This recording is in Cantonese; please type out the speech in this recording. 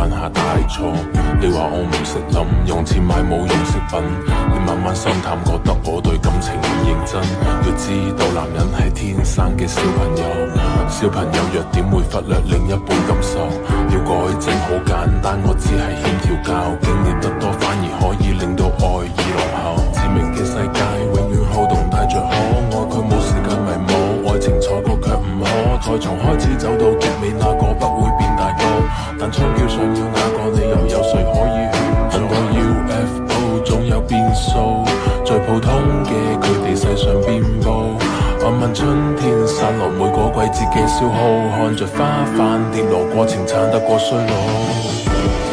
犯下大錯。你話我唔識諗，用錢買冇用飾品。你慢慢心淡，覺得我對感情唔認真。要知道男人係天生嘅小朋友，小朋友弱點會忽略另一半感受。要改正好簡單，我只係欠調教，經歷得多反而可以令到愛意濃厚。致命嘅世界永遠好動帶着可愛，佢冇時間迷惘，愛情錯過卻唔可，再從開始走到結尾，那個不會變大個。但槍叫想要那個理由，有誰可以勸阻？很多 UFO 總有變數，最普通嘅佢哋世上遍佈。我問春天散落每個季節嘅消耗，看着花瓣跌落過程，慘得過衰老。